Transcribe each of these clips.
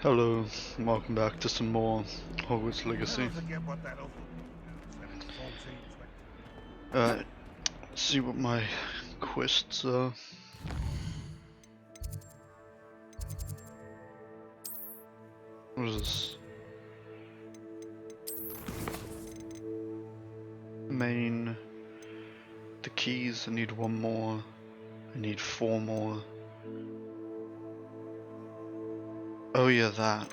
Hello, and welcome back to some more Hogwarts Legacy. See what my quests are. What is this? Main. The keys, I need one more. I need 4 more. Oh yeah, that.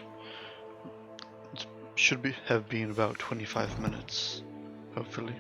It should have been about 25 minutes, hopefully.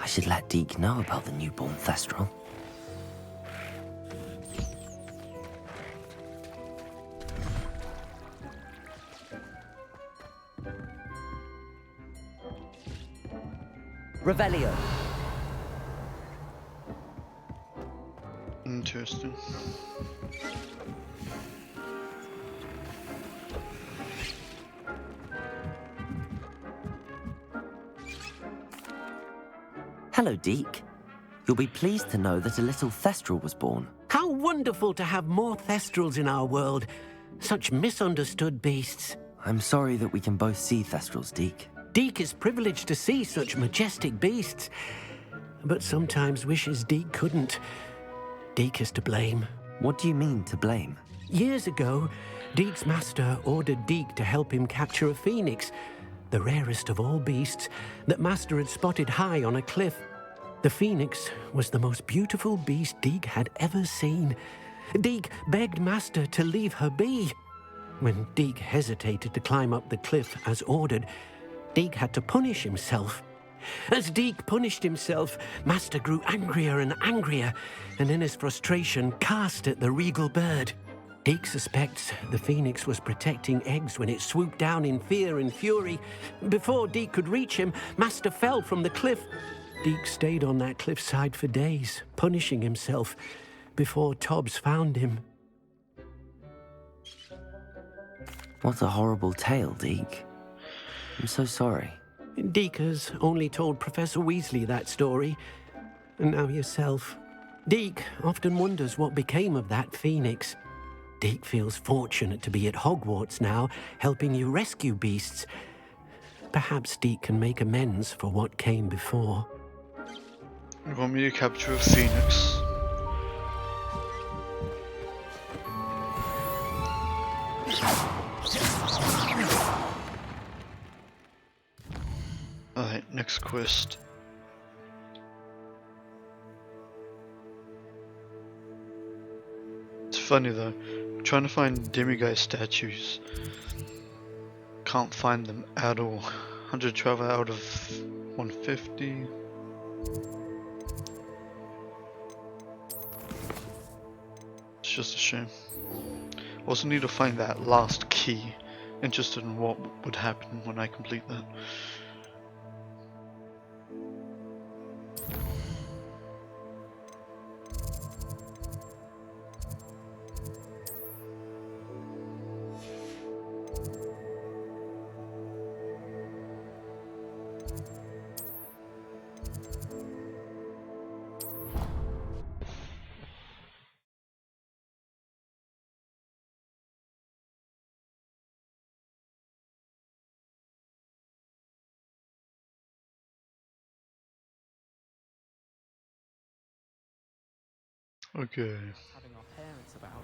I should let Deke know about the newborn Thestral. Revelio. Interesting. Hello, Deke. You'll be pleased to know that a little Thestral was born. How wonderful to have more Thestrals in our world. Such misunderstood beasts. I'm sorry that we can both see Thestrals, Deke. Deke is privileged to see such majestic beasts, but sometimes wishes Deke couldn't. Deke is to blame. What do you mean, to blame? Years ago, Deke's master ordered Deke to help him capture a phoenix, the rarest of all beasts that master had spotted high on a cliff. The phoenix was the most beautiful beast Deke had ever seen. Deke begged master to leave her be. When Deke hesitated to climb up the cliff as ordered, Deke had to punish himself. As Deke punished himself, master grew angrier and angrier, and in his frustration cast at the regal bird. Deke suspects the phoenix was protecting eggs when it swooped down in fear and fury. Before Deke could reach him, master fell from the cliff. Deke stayed on that cliffside for days, punishing himself, before Tobbs found him. What a horrible tale, Deke. I'm so sorry. Deke has only told Professor Weasley that story, and now yourself. Deke often wonders what became of that phoenix. Deke feels fortunate to be at Hogwarts now, helping you rescue beasts. Perhaps Deke can make amends for what came before. You want me to capture a phoenix? Alright, next quest. It's funny though, I'm trying to find demiguise statues. Can't find them at all. 112 out of 150. It's just a shame. Also need to find that last key. Interested in what would happen when I complete that. Okay. Having our parents about.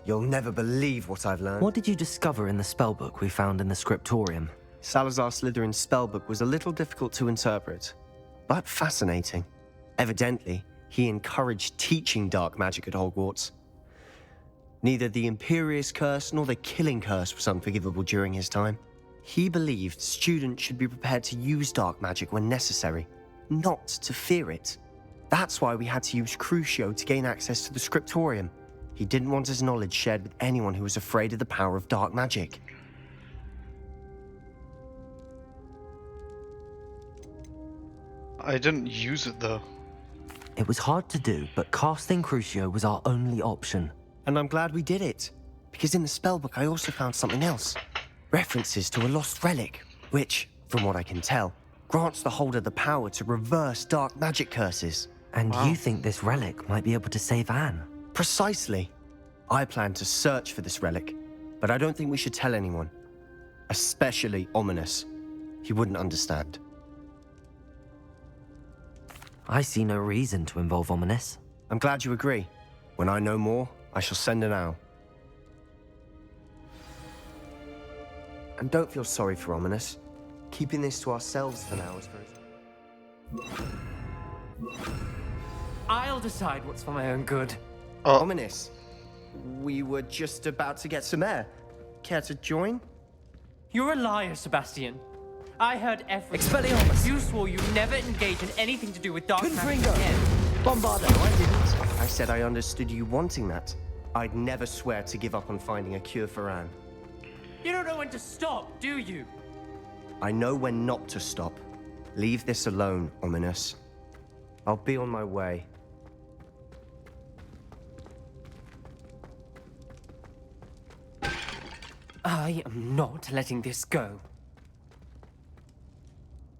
You'll never believe what I've learned. What did you discover in the spellbook we found in the scriptorium? Salazar Slytherin's spellbook was a little difficult to interpret, but fascinating. Evidently, he encouraged teaching dark magic at Hogwarts. Neither the Imperious Curse nor the Killing Curse was unforgivable during his time. He believed students should be prepared to use dark magic when necessary, not to fear it. That's why we had to use Crucio to gain access to the scriptorium. He didn't want his knowledge shared with anyone who was afraid of the power of dark magic. I didn't use it though. It was hard to do, but casting Crucio was our only option. And I'm glad we did it, because in the spellbook I also found something else. References to a lost relic, which, from what I can tell, grants the holder the power to reverse dark magic curses. And Wow. you think this relic might be able to save Anne? Precisely. I plan to search for this relic, but I don't think we should tell anyone. Especially Ominous. He wouldn't understand. I see no reason to involve Ominous. I'm glad you agree. When I know more, I shall send an owl. And don't feel sorry for Ominous. Keeping this to ourselves for now is very... I'll decide what's for my own good. Oh, Ominous, we were just about to get some air. Care to join? You're a liar, Sebastian. I heard everything. Expelliarmus! You swore you'd never engage in anything to do with dark magic Confringo! again. Bombardo! No, I didn't. I said I understood you wanting that. I'd never swear to give up on finding a cure for Anne. You don't know when to stop, do you? I know when not to stop. Leave this alone, Ominous. I'll be on my way. I am not letting this go.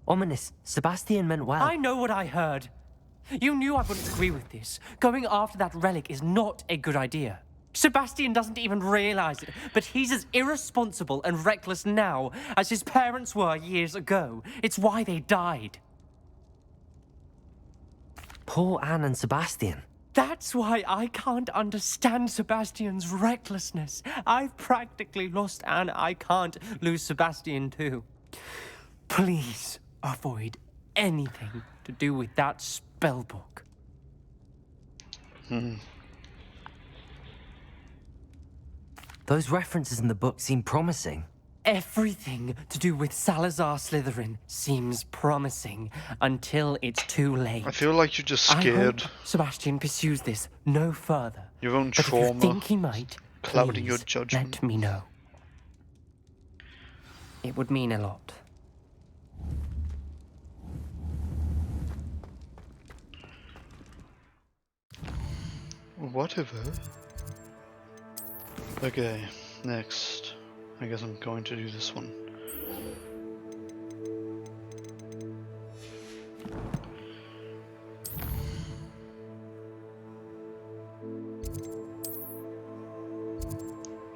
Ominous, Sebastian meant well. I know what I heard. You knew I wouldn't agree with this. Going after that relic is not a good idea. Sebastian doesn't even realize it, but he's as irresponsible and reckless now as his parents were years ago. It's why they died. Poor Anne and Sebastian. That's why I can't understand Sebastian's recklessness. I've practically lost Anne. I can't lose Sebastian too. Please avoid anything to do with that spellbook. Those references in the book seem promising. Everything to do with Salazar Slytherin seems promising until it's too late. I feel like you're just I scared. hope Sebastian pursues this no further. Your own But if trauma you think he might, clouding your please judgment. let me know. It would mean a lot. Whatever. Okay, next. I guess I'm going to do this one.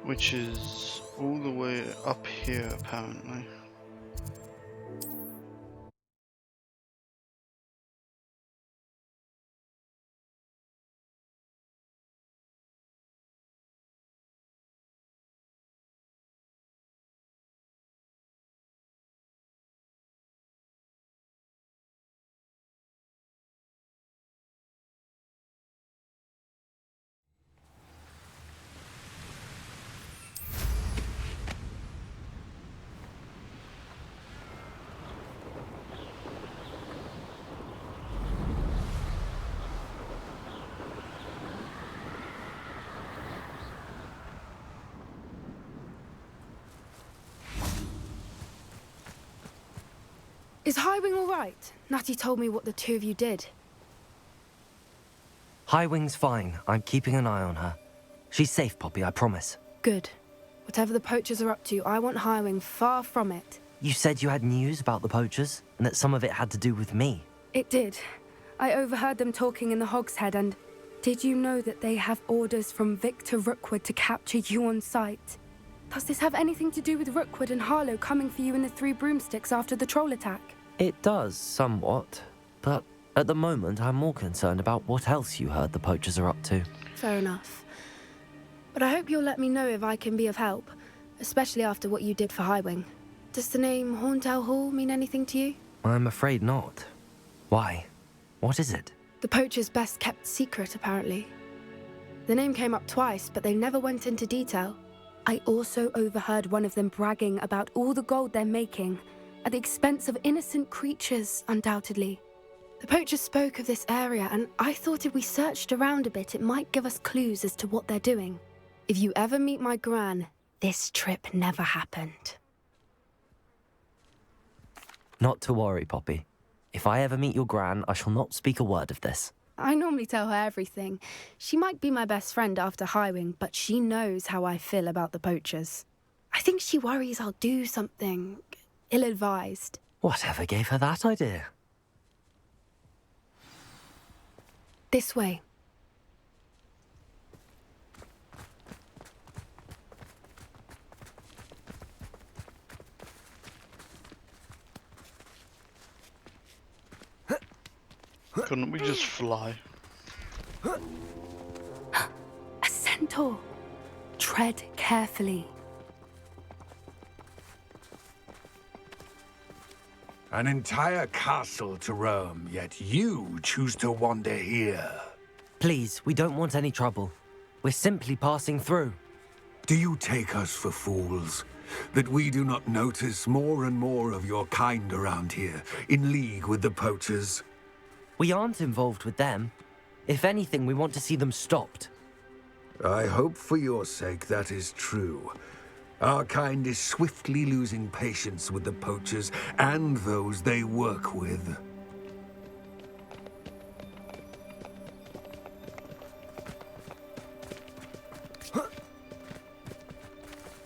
Which is all the way up here, apparently. Is Highwing all right? Natty told me what the two of you did. Highwing's fine. I'm keeping an eye on her. She's safe, Poppy, I promise. Good. Whatever the poachers are up to, I want Highwing far from it. You said you had news about the poachers, and that some of it had to do with me. It did. I overheard them talking in the Hogshead, and did you know that they have orders from Victor Rookwood to capture you on sight? Does this have anything to do with Rookwood and Harlow coming for you in the Three Broomsticks after the troll attack? It does, somewhat. But at the moment, I'm more concerned about what else you heard the poachers are up to. Fair enough. But I hope you'll let me know if I can be of help, especially after what you did for Highwing. Does the name Horntail Hall mean anything to you? I'm afraid not. Why? What is it? The poachers' best kept secret, apparently. The name came up twice, but they never went into detail. I also overheard one of them bragging about all the gold they're making, at the expense of innocent creatures, undoubtedly. The poachers spoke of this area, and I thought if we searched around a bit, it might give us clues as to what they're doing. If you ever meet my gran, this trip never happened. Not to worry, Poppy. If I ever meet your gran, I shall not speak a word of this. I normally tell her everything. She might be my best friend after Highwing, but she knows how I feel about the poachers. I think she worries I'll do something ill-advised. Whatever gave her that idea? This way. Couldn't we just fly? A centaur. Tread carefully. An entire castle to roam, yet you choose to wander here. Please, we don't want any trouble. We're simply passing through. Do you take us for fools? That we do not notice more and more of your kind around here, in league with the poachers? We aren't involved with them. If anything, we want to see them stopped. I hope for your sake that is true. Our kind is swiftly losing patience with the poachers and those they work with.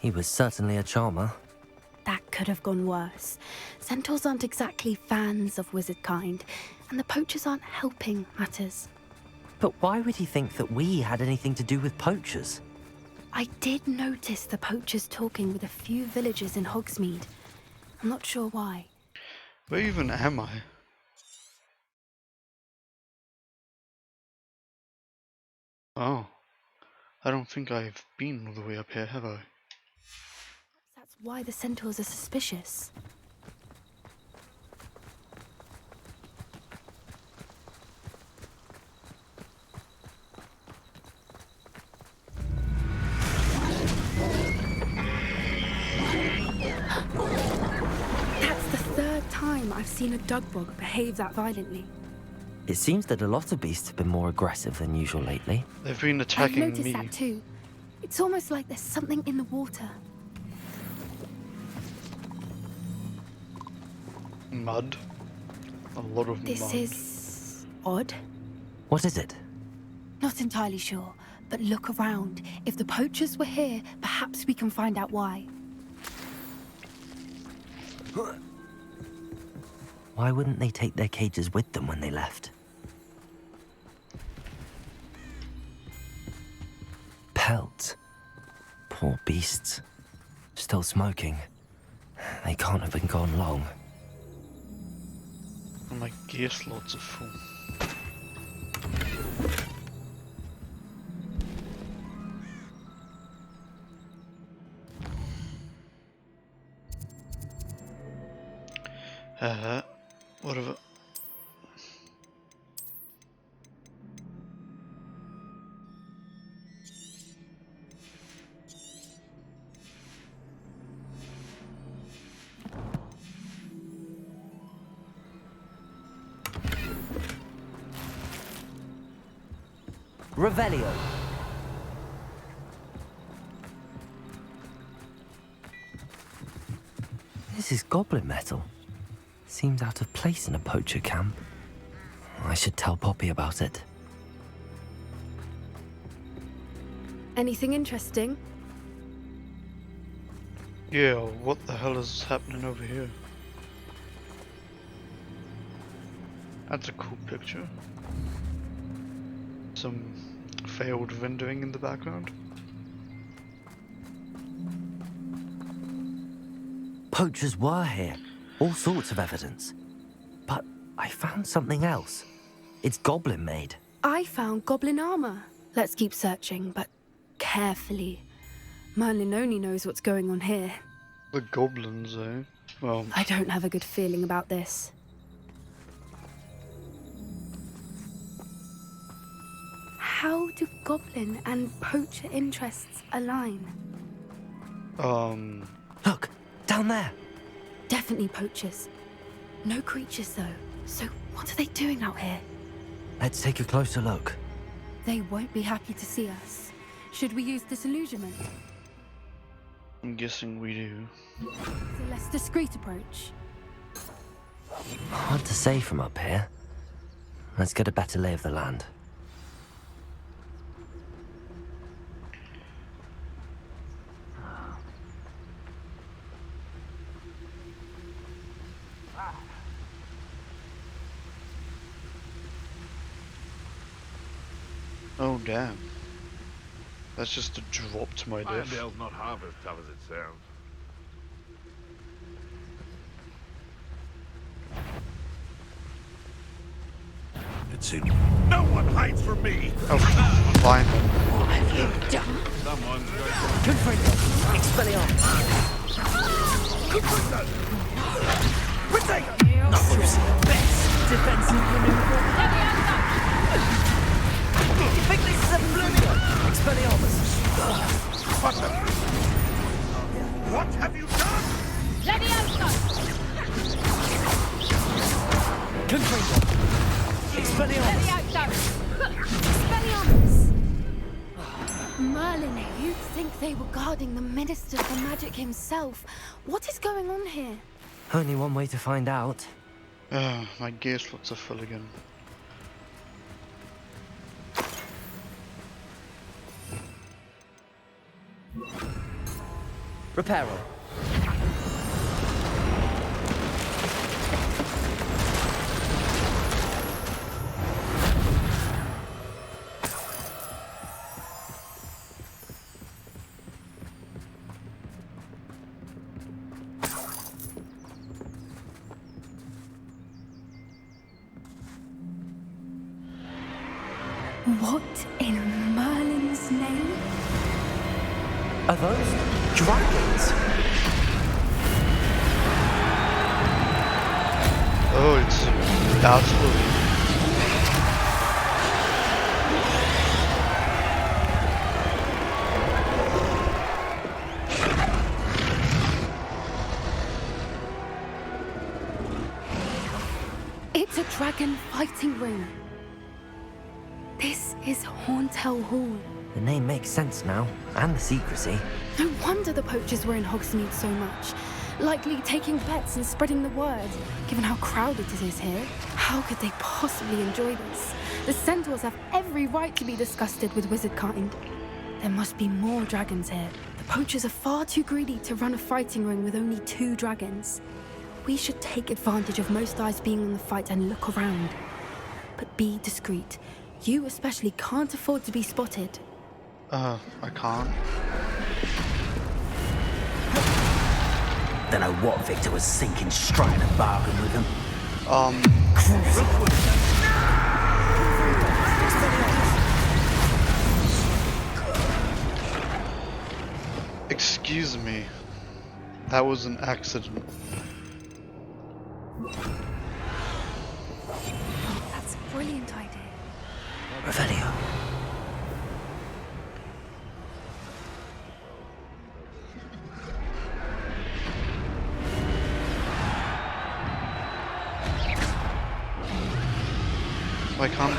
He was certainly a charmer. That could have gone worse. Centaurs aren't exactly fans of wizard kind, and the poachers aren't helping matters. But why would he think that we had anything to do with poachers? I did notice the poachers talking with a few villagers in Hogsmeade. I'm not sure why. Where even am I? Oh. I don't think I've been all the way up here, have I? That's why the centaurs are suspicious. That's the third time I've seen a dugbog behave that violently. It seems that a lot of beasts have been more aggressive than usual lately. They've been I've attacking noticed me. that too. It's almost like there's something in the water. Mud. A lot of This mud. is odd. What is it? Not entirely sure, but look around. If the poachers were here, perhaps we can find out why. Why wouldn't they take their cages with them when they left? Pelts. Poor beasts. Still smoking. They can't have been gone long. And my gear slots are full. Whatever. Revelio. This is goblin metal. Seems out of place in a poacher camp. I should tell Poppy about it. Anything interesting? Yeah, what the hell is happening over here? That's a cool picture. Some failed rendering in the background. Poachers were here. All sorts of evidence. But I found something else. It's goblin made. I found goblin armor. Let's keep searching, but carefully. Merlin only knows what's going on here. The goblins, eh? Well, I don't have a good feeling about this. How do goblin and poacher interests align? Look, down there. Definitely poachers. No creatures, though. So what are they doing out here? Let's take a closer look. They won't be happy to see us. Should we use disillusionment? I'm guessing we do. It's a less discreet approach. Hard to say from up here. Let's get a better lay of the land. Oh damn. That's just a drop to my death. Irondale's not half as tough as it sounds. It seems no one hides from me. Oh, fine. What have you done? Someone's going Confringo! Expelliarmus! Best defensive maneuver! You think this is a Blumio? Expelliarmus! What have you done? Confringo! Expelliarmus! Expelliarmus! Merlin, you'd think they were guarding the Minister for Magic himself. What is going on here? Only one way to find out. My gear slots are full again. Reparo. What in Merlin's name? Are those dragons? Oh, it's absolutely. It's a dragon fighting ring. This is Hauntel Hall. The name makes sense now, and the secrecy. No wonder the poachers were in Hogsmeade so much. Likely taking bets and spreading the word, given how crowded it is here. How could they possibly enjoy this? The centaurs have every right to be disgusted with wizard kind. There must be more dragons here. The poachers are far too greedy to run a fighting ring with only 2 dragons. We should take advantage of most eyes being on the fight and look around. But be discreet. You especially can't afford to be spotted. I can't. Don't know what Victor was thinking, striking a bargain with him. Excuse me. That was an accident. That's a brilliant idea. Revelio. Why can't...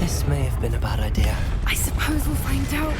This may have been a bad idea. I suppose we'll find out.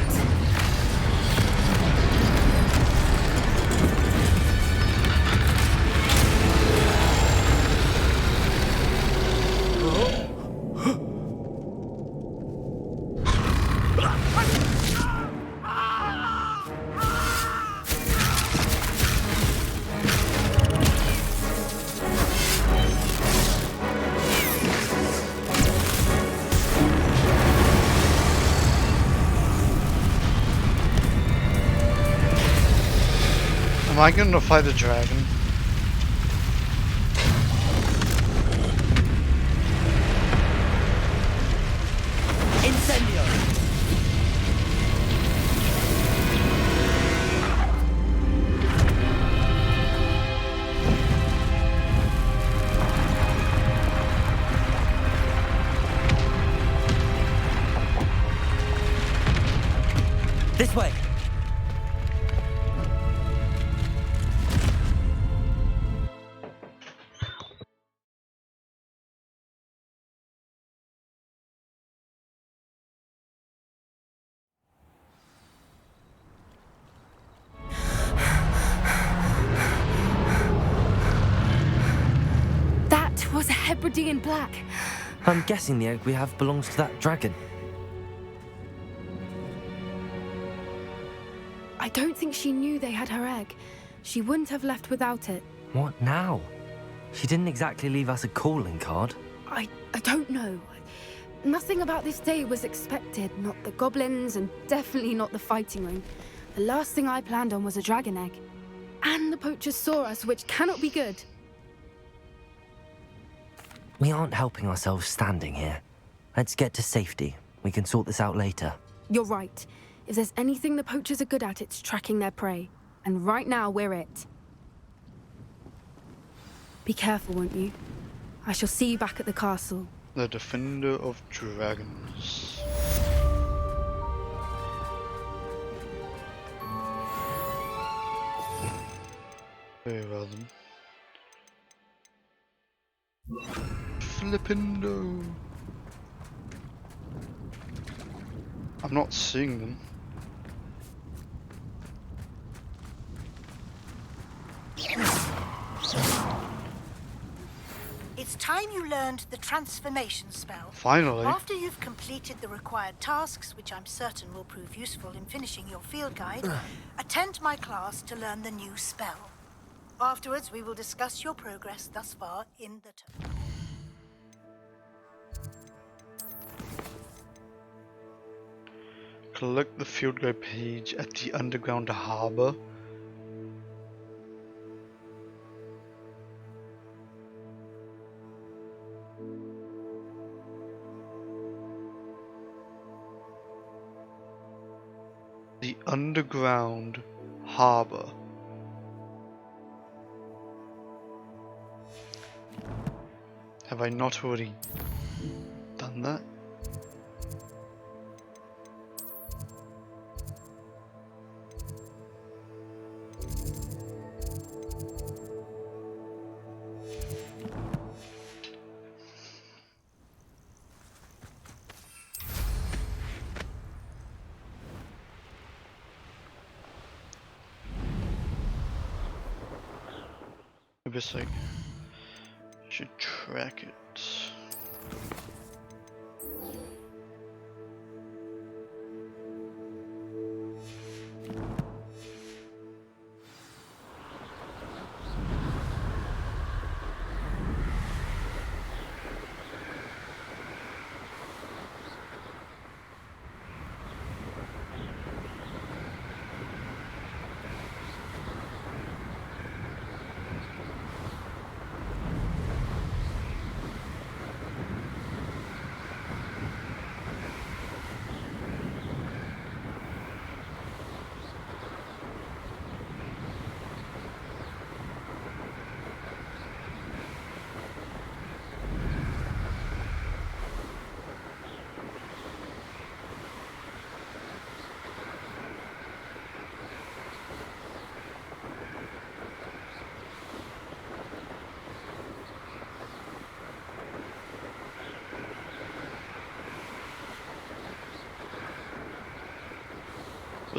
Am I gonna fight a dragon? Incendio! This way! That was a Hebridean black. I'm guessing the egg we have belongs to that dragon. I don't think she knew they had her egg. She wouldn't have left without it. What now? She didn't exactly leave us a calling card. I don't know. Nothing about this day was expected. Not the goblins, and definitely not the fighting ring. The last thing I planned on was a dragon egg. And the poachers saw us, which cannot be good. We aren't helping ourselves standing here. Let's get to safety. We can sort this out later. You're right. If there's anything the poachers are good at, it's tracking their prey. And right now, we're it. Be careful, won't you? I shall see you back at the castle. The Defender of Dragons. Very well then. Flippindo. I'm not seeing them. It's time you learned the transformation spell. Finally. After you've completed the required tasks, which I'm certain will prove useful in finishing your field guide, attend my class to learn the new spell. Afterwards, we will discuss your progress thus far in the term. Collect the field guide page at the underground harbor. The underground harbor. Have I not already done that? Maybe it's like, I should track it.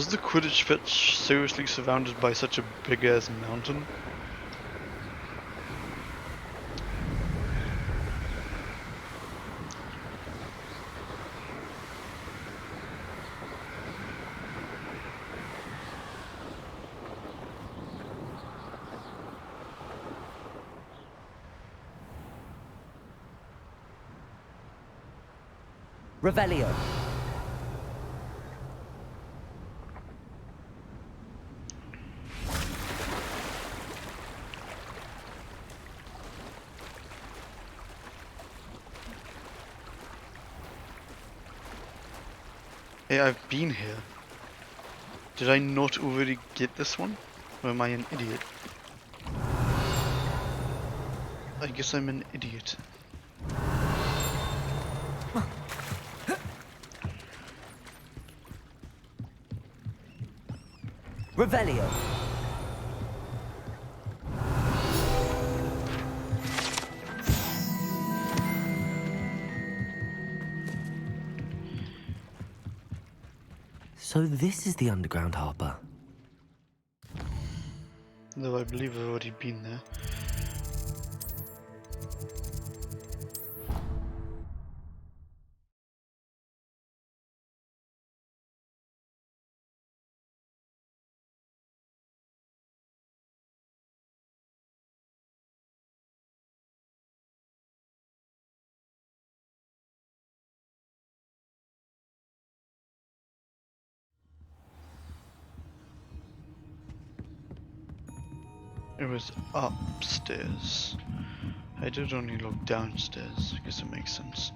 Was the Quidditch pitch seriously surrounded by such a big ass mountain? Revelio. Hey, I've been here. Did I not already get this one? Or am I an idiot? I guess I'm an idiot. Revelio. So this is the underground harbour. Though I believe I've already been there. It was upstairs. I did only look downstairs. I guess it makes sense.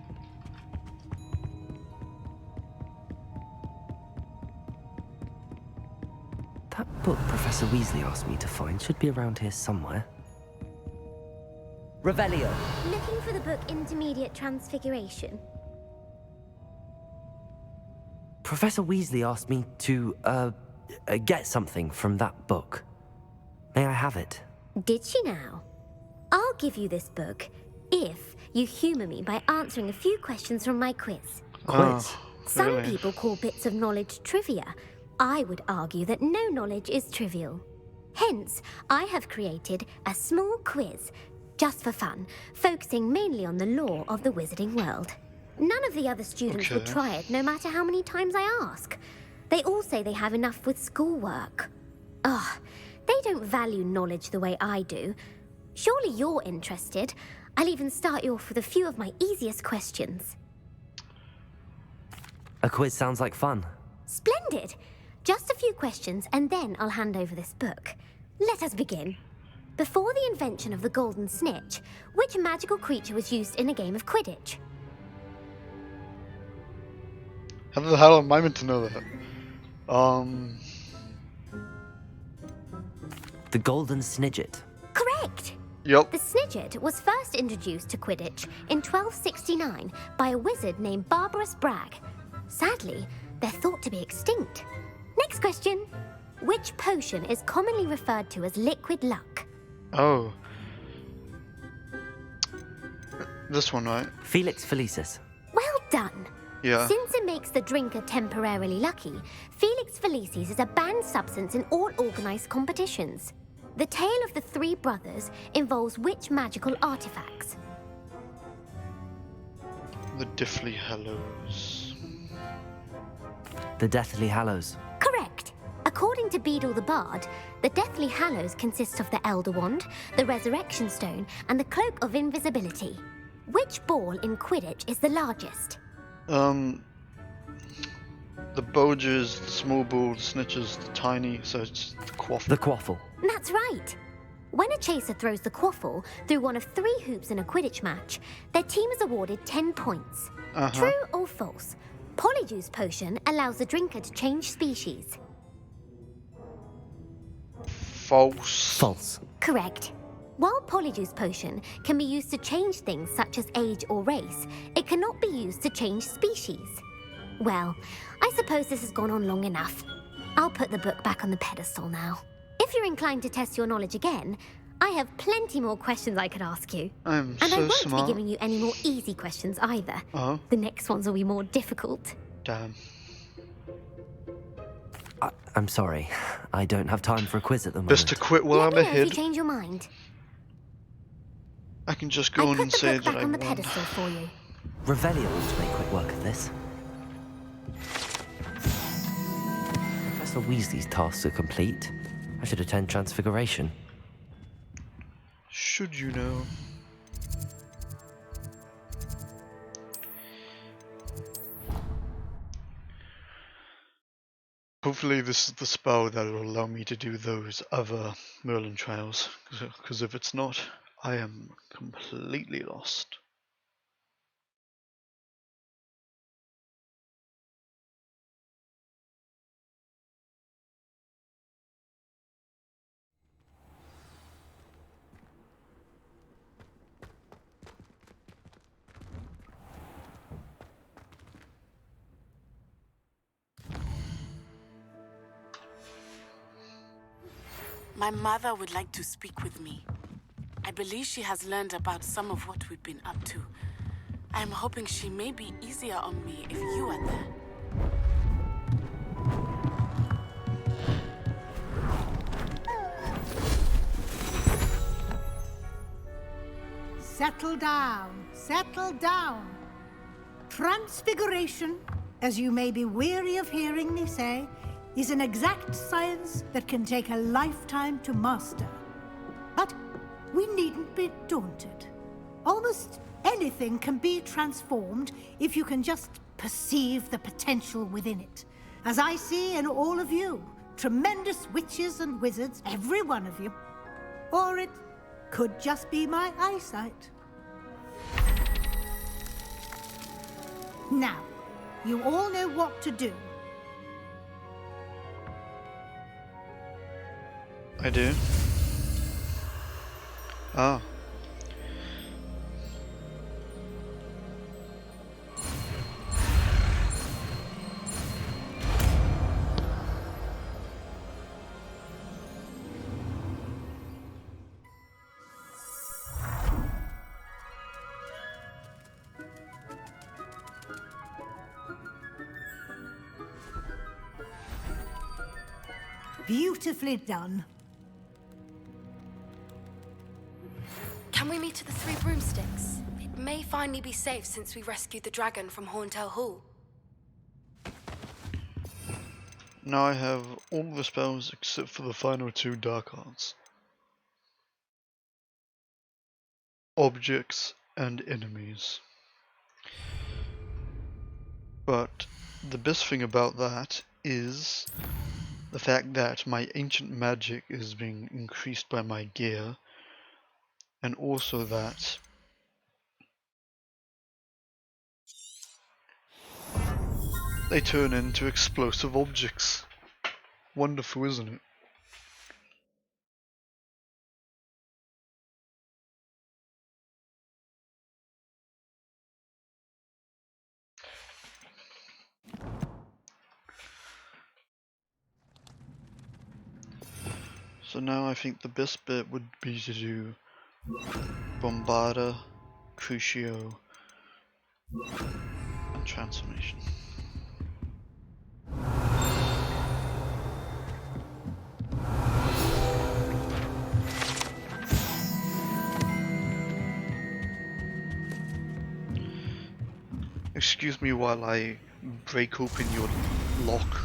That book Professor Weasley asked me to find should be around here somewhere. Revelio. Looking for the book Intermediate Transfiguration. Professor Weasley asked me to, get something from that book. May I have it? Did she now? I'll give you this book if you humour me by answering a few questions from my quiz. Quiz? Some really? people call bits of knowledge trivia. I would argue that no knowledge is trivial. Hence, I have created a small quiz, just for fun, focusing mainly on the lore of the wizarding world. None of the other students would try it, no matter how many times I ask. They all say they have enough with schoolwork. Ugh, they don't value knowledge the way I do. Surely you're interested. I'll even start you off with a few of my easiest questions. A quiz sounds like fun. Splendid! Just a few questions, and then I'll hand over this book. Let us begin. Before the invention of the golden snitch, which magical creature was used in a game of Quidditch? How the hell am I meant to know that? The Golden Snidget. Correct! Yep. The Snidget was first introduced to Quidditch in 1269 by a wizard named Barbarous Bragg. Sadly, they're thought to be extinct. Next question. Which potion is commonly referred to as liquid luck? Oh. This one, right? Felix Felicis. Well done. Yeah. Since it makes the drinker temporarily lucky, Felix Felicis is a banned substance in all organised competitions. The tale of the three brothers involves which magical artifacts? The Deathly Hallows. The Deathly Hallows. Correct. According to Beedle the Bard, the Deathly Hallows consist of the Elder Wand, the Resurrection Stone, and the Cloak of Invisibility. Which ball in Quidditch is the largest? The Bolgers, the small ball, the snitches, the tiny, so it's the quaffle. The quaffle. That's right. When a chaser throws the quaffle through one of 3 hoops in a Quidditch match, their team is awarded 10 points. True or false? Polyjuice Potion allows the drinker to change species. False. False. Correct. While Polyjuice Potion can be used to change things such as age or race, it cannot be used to change species. Well, I suppose this has gone on long enough. I'll put the book back on the pedestal now. If you're inclined to test your knowledge again, I have plenty more questions I could ask you. I'm and so I won't smart. be giving you any more easy questions either. Oh. The next ones will be more difficult. Damn. I'm sorry. I don't have time for a quiz at the moment. Best to quit while Let I'm me know if you ahead. change your mind. I can just go I on put and the say book that back I on the won. pedestal for you. Revelio ought to make quick work of this. Professor Weasley's tasks are complete. I should attend Transfiguration. Should you know? Hopefully this is the spell that will allow me to do those other Merlin trials, because if it's not, I am completely lost. My mother would like to speak with me. I believe she has learned about some of what we've been up to. I'm hoping she may be easier on me if you are there. Settle down, settle down. Transfiguration, as you may be weary of hearing me say, is an exact science that can take a lifetime to master. But we needn't be daunted. Almost anything can be transformed if you can just perceive the potential within it. As I see in all of you, tremendous witches and wizards, every one of you. Or it could just be my eyesight. Now, you all know what to do. I do. Ah. Beautifully done. Can we meet at the Three Broomsticks? It may finally be safe since we rescued the dragon from Horntail Hall. Now I have all the spells except for the final two dark arts. Objects and enemies. But the best thing about that is the fact that my ancient magic is being increased by my gear, and also that they turn into explosive objects. Wonderful, isn't it? So now I think the best bit would be to do Bombarda, Crucio, and Transformation. Excuse me while I break open your lock.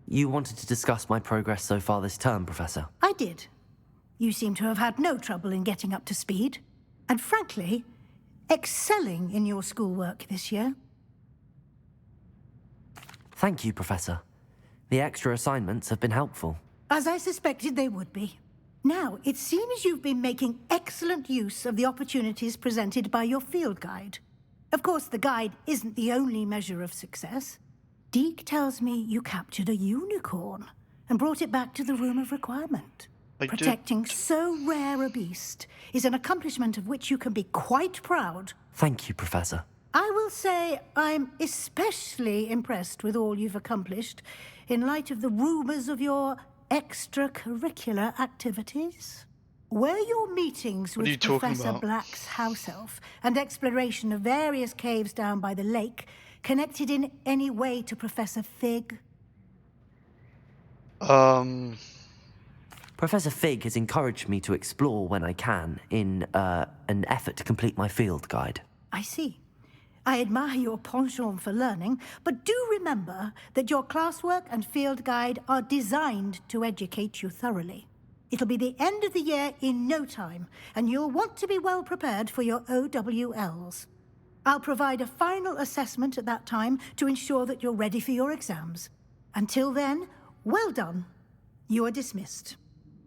You wanted to discuss my progress so far this term, Professor? I did. You seem to have had no trouble in getting up to speed. And frankly, excelling in your schoolwork this year. Thank you, Professor. The extra assignments have been helpful. As I suspected they would be. Now, it seems you've been making excellent use of the opportunities presented by your field guide. Of course, the guide isn't the only measure of success. Deke tells me you captured a unicorn and brought it back to the Room of Requirement. Protecting so rare a beast is an accomplishment of which you can be quite proud. Thank you, Professor. I will say I'm especially impressed with all you've accomplished in light of the rumors of your extracurricular activities. Were your meetings with Professor Black's house elf and exploration of various caves down by the lake connected in any way to Professor Fig? Professor Fig has encouraged me to explore when I can in an effort to complete my field guide. I see. I admire your penchant for learning, but do remember that your classwork and field guide are designed to educate you thoroughly. It'll be the end of the year in no time, and you'll want to be well prepared for your OWLs. I'll provide a final assessment at that time to ensure that you're ready for your exams. Until then, well done. You are dismissed.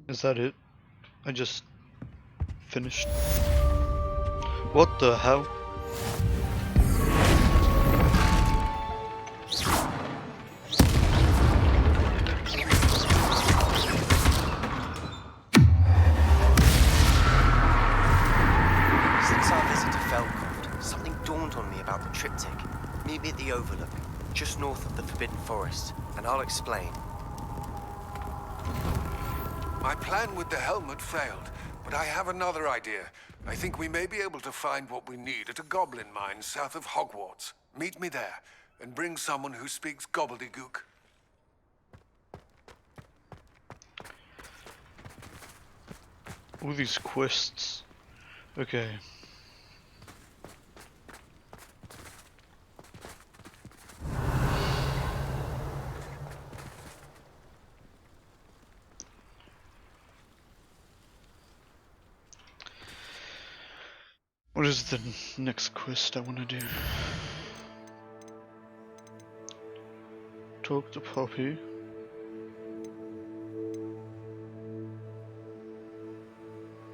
Is that it? I just finished. What the hell? Since our visit to Felcroft, something dawned on me about the triptych. Meet me at the Overlook, just north of the Forbidden Forest, and I'll explain. My plan with the helmet failed, but I have another idea. I think we may be able to find what we need at a goblin mine south of Hogwarts. Meet me there, and bring someone who speaks gobbledygook. All these quests. Okay. What is the next quest I want to do? Talk to Poppy.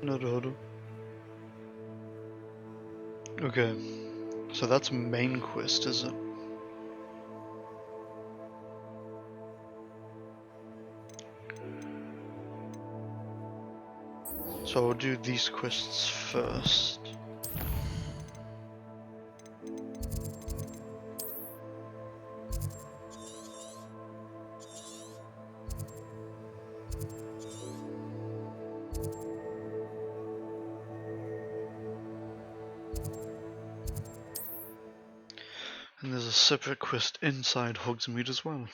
Naruto. Okay, so that's main quest, is it? So I'll do these quests first. And there's a separate quest inside Hogsmeade as well.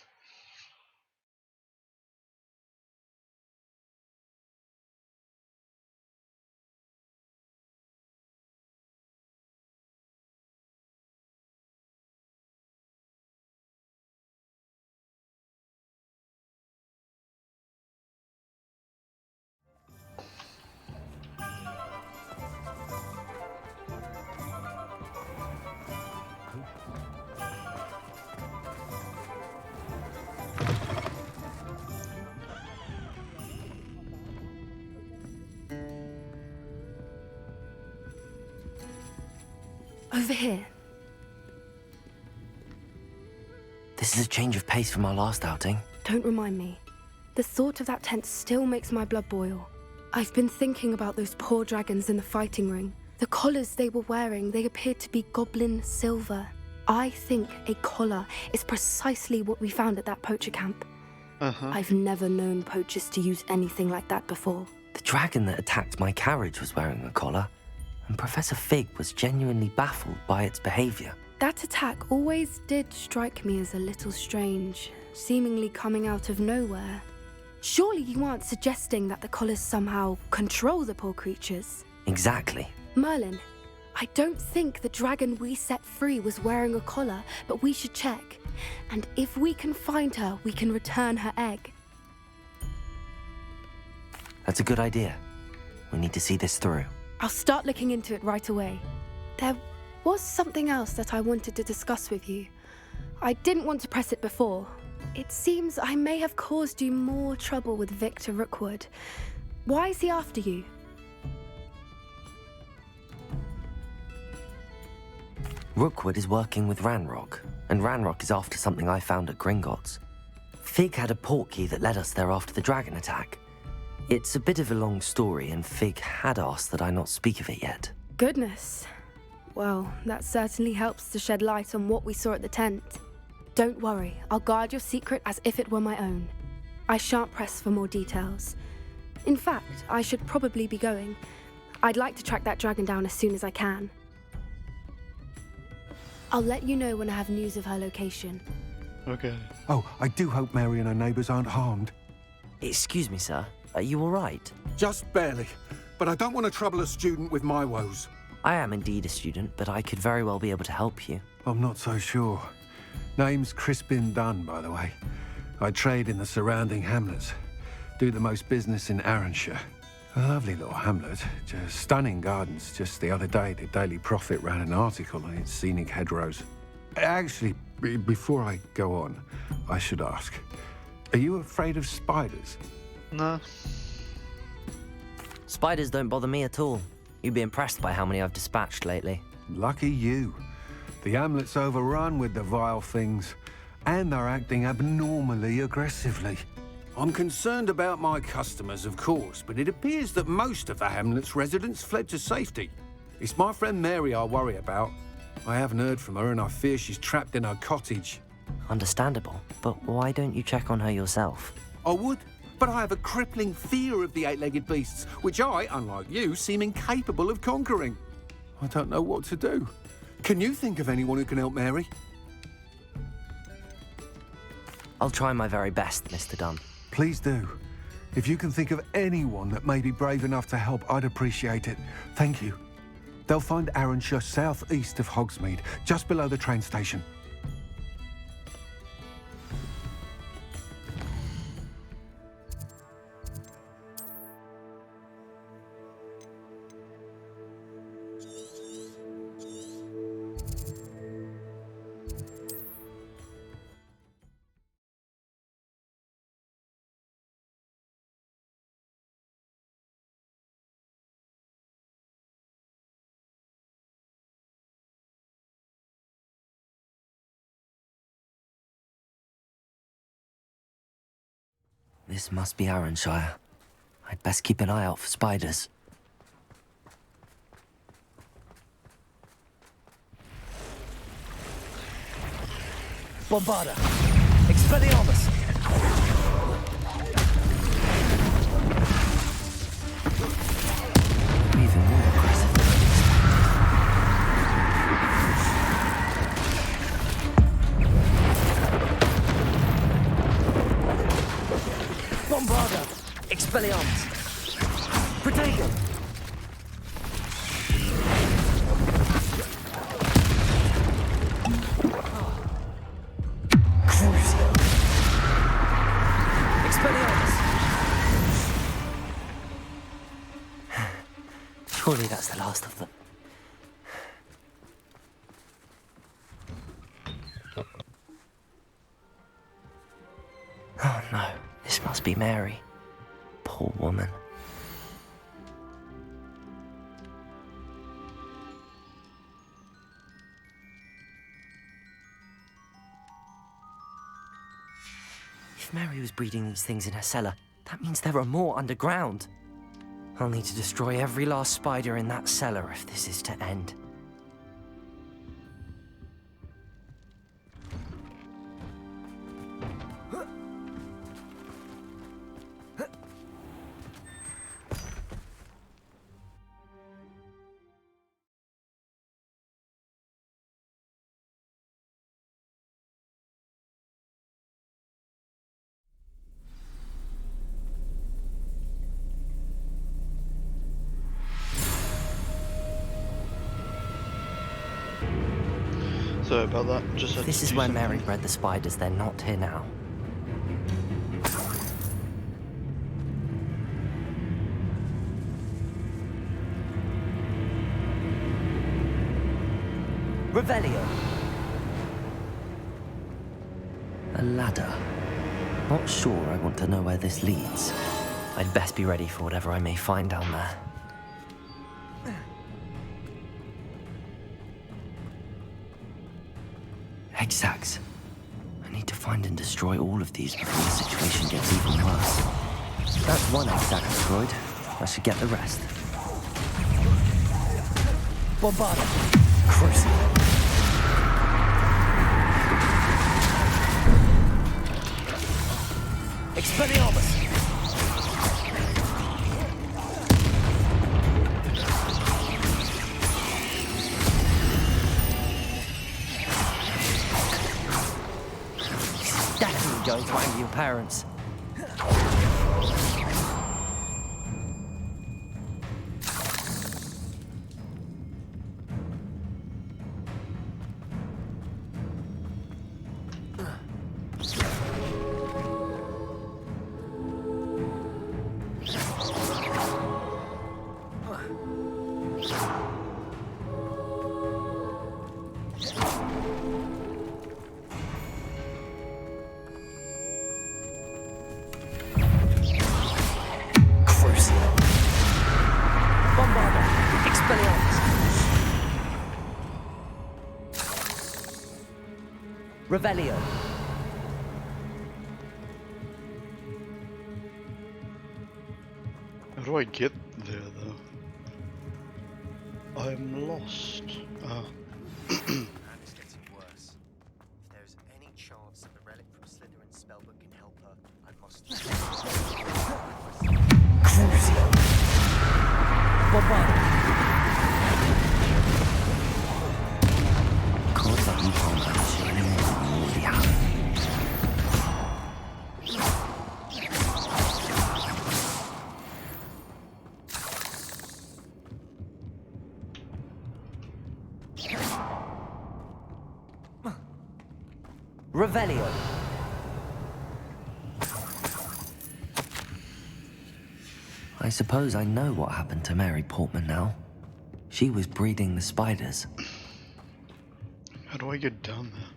Over here. This is a change of pace from our last outing. Don't remind me. The thought of that tent still makes my blood boil. I've been thinking about those poor dragons in the fighting ring. The collars they were wearing, they appeared to be goblin silver. I think a collar is precisely what we found at that poacher camp. I've never known poachers to use anything like that before. The dragon that attacked my carriage was wearing a collar, and Professor Fig was genuinely baffled by its behavior. That attack always did strike me as a little strange, seemingly coming out of nowhere. Surely you aren't suggesting that the collars somehow control the poor creatures? Exactly. Merlin, I don't think the dragon we set free was wearing a collar, but we should check. And if we can find her, we can return her egg. That's a good idea. We need to see this through. I'll start looking into it right away. There was something else that I wanted to discuss with you. I didn't want to press it before. It seems I may have caused you more trouble with Victor Rookwood. Why is he after you? Rookwood is working with Ranrock, and Ranrock is after something I found at Gringotts. Fig had a portkey that led us there after the dragon attack. It's a bit of a long story, and Fig had asked that I not speak of it yet. Goodness. Well, that certainly helps to shed light on what we saw at the tent. Don't worry, I'll guard your secret as if it were my own. I shan't press for more details. In fact, I should probably be going. I'd like to track that dragon down as soon as I can. I'll let you know when I have news of her location. Okay. Oh, I do hope Mary and her neighbours aren't harmed. Excuse me, sir. Are you all right? Just barely. But I don't want to trouble a student with my woes. I am indeed a student, but I could very well be able to help you. I'm not so sure. Name's Crispin Dunn, by the way. I trade in the surrounding hamlets. Do the most business in Arranshire. A lovely little hamlet. Just stunning gardens. Just the other day, the Daily Prophet ran an article on its scenic hedgerows. Actually, before I go on, I should ask, are you afraid of spiders? Nah. Spiders don't bother me at all. You'd be impressed by how many I've dispatched lately. Lucky you. The hamlet's overrun with the vile things, and they're acting abnormally aggressively. I'm concerned about my customers, of course, but it appears that most of the hamlet's residents fled to safety. It's my friend Mary I worry about. I haven't heard from her, and I fear she's trapped in her cottage. Understandable, but why don't you check on her yourself? I would, but I have a crippling fear of the eight-legged beasts, which I, unlike you, seem incapable of conquering. I don't know what to do. Can you think of anyone who can help Mary? I'll try my very best, Mr. Dunn. Please do. If you can think of anyone that may be brave enough to help, I'd appreciate it. Thank you. They'll find Arranshire southeast of Hogsmeade, just below the train station. This must be Arranshire. I'd best keep an eye out for spiders. Bombarda! Expelliarmus! Even more aggressive than Bombarda! Expelliarmus! Protego! Crucio! Expelliarmus! Surely that's the last of them. Oh no, this must be Mary. Poor woman. If Mary was breeding these things in her cellar, that means there are more underground. I'll need to destroy every last spider in that cellar if this is to end. Sorry about that. Just had This to is do where something. Mary bred the spiders. They're not here now. Revelio. A ladder. Not sure I want to know where this leads. I'd best be ready for whatever I may find down there. Egg sacs. I need to find and destroy all of these before the situation gets even worse. That's one egg sac destroyed. I should get the rest. Bombarda! Crucible! Expelliarmus! Definitely going to anger your parents. Revelio. How do I get there, though? I'm lost. And it's getting worse. If there's any chance that the relic from Slytherin's spellbook can help her, I must. Crucio. Bombarda. Can't let you harm her any more than you already have. Revelio. I suppose I know what happened to Mary Portman now. She was breeding the spiders. How do I get down there?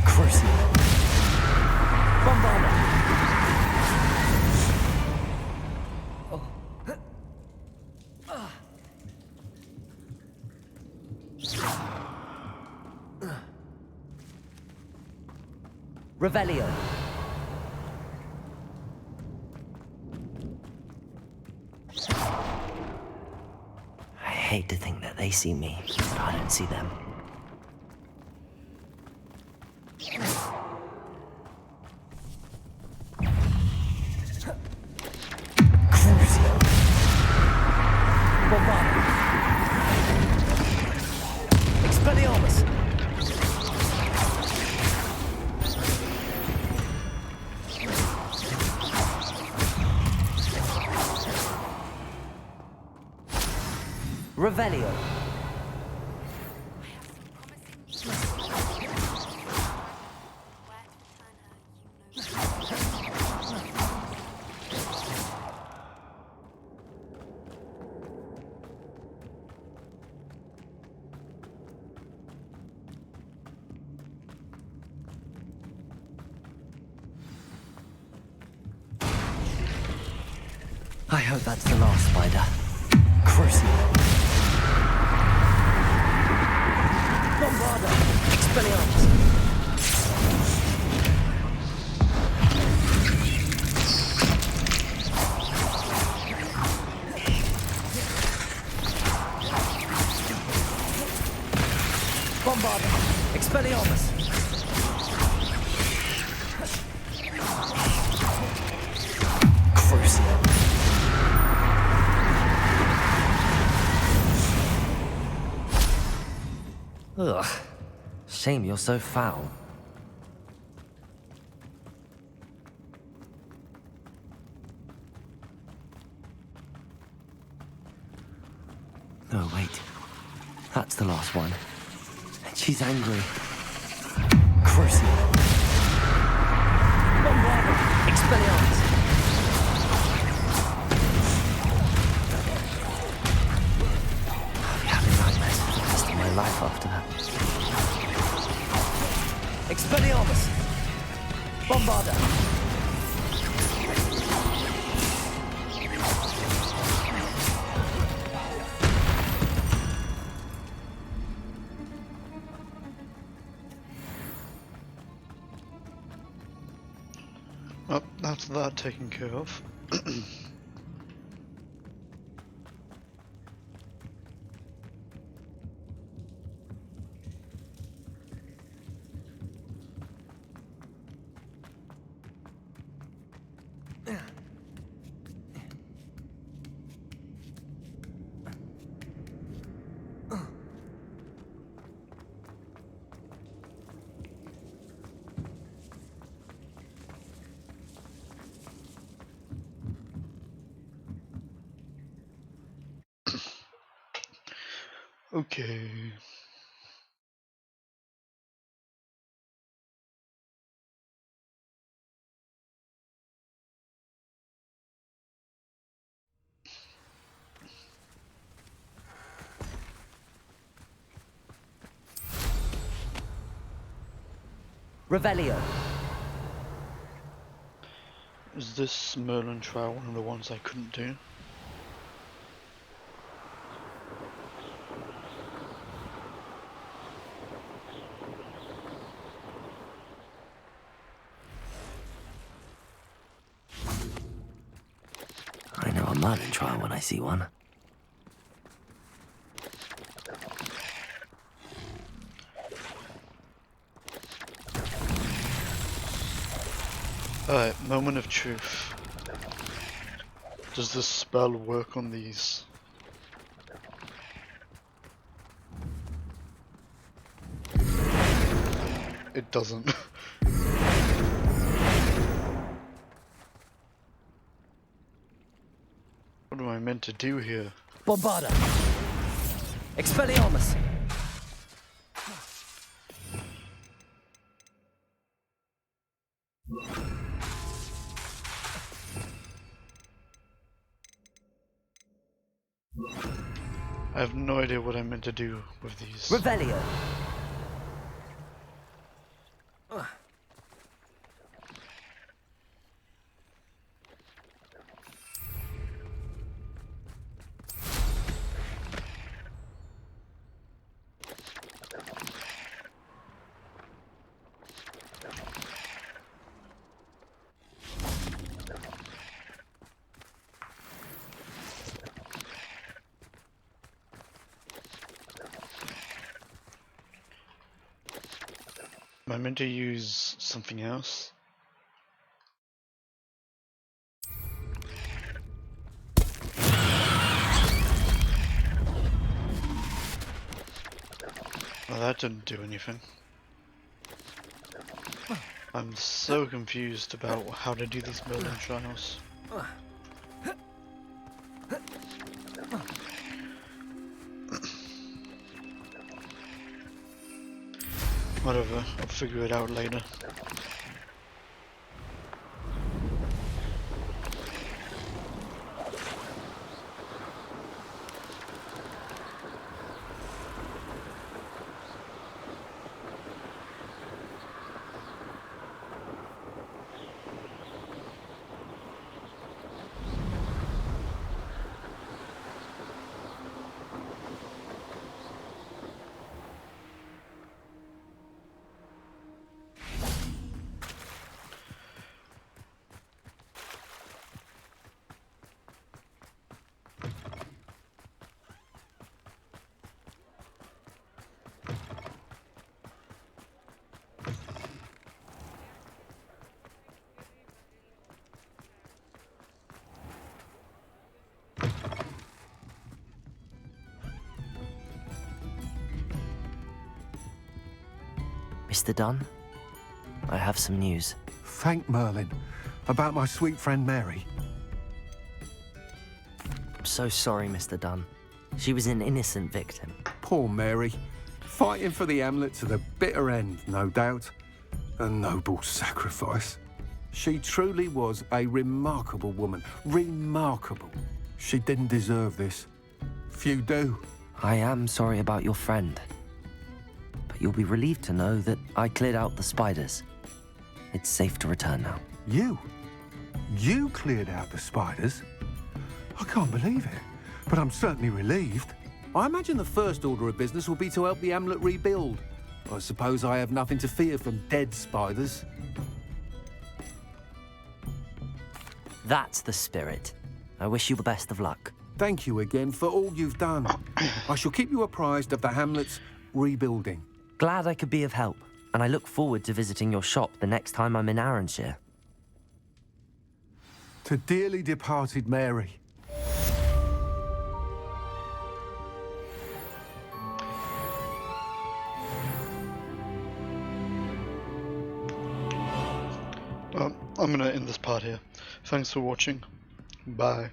Crucio. Bombarda. Revelio. I hate to think that they see me, but I don't see them. Crucio. Bombarda. Expelliarmus. Revelio. I hope that's the last spider. Crucio. Bombarda! Expelliarmus! Bombarda! Expelliarmus! Crucio. Ugh. Shame you're so foul. Oh, wait. That's the last one. And she's angry. Crucio. Bombarda! Expelliarmus! I'll be having nightmares for the rest of my life after that. Expelliarmus! Bombarda! Oh, that's that taken care of. Okay. Revelio. Is this Merlin trial one of the ones I couldn't do? I know a Merlin trial when I see one. Alright, moment of truth. Does this spell work on these? It doesn't. What am I meant to do here? Bombarda! Expelliarmus! I have no idea what I'm meant to do with these. Revelio! Am I meant to use something else? Well, that didn't do anything. I'm so confused about how to do these Merlin trials. Whatever, I'll figure it out later. Mr. Dunn, I have some news. Thank Merlin. About my sweet friend Mary. I'm so sorry, Mr. Dunn. She was an innocent victim. Poor Mary. Fighting for the Hamlet to the bitter end, no doubt. A noble sacrifice. She truly was a remarkable woman. Remarkable. She didn't deserve this. Few do. I am sorry about your friend. but you'll be relieved to know that I cleared out the spiders. It's safe to return now. You? You cleared out the spiders? I can't believe it, but I'm certainly relieved. I imagine the first order of business will be to help the amulet rebuild. I suppose I have nothing to fear from dead spiders. That's the spirit. I wish you the best of luck. Thank you again for all you've done. I shall keep you apprised of the hamlet's rebuilding. Glad I could be of help, and I look forward to visiting your shop the next time I'm in Arranshire. To dearly departed Mary. I'm going to end this part here. Thanks for watching. Bye.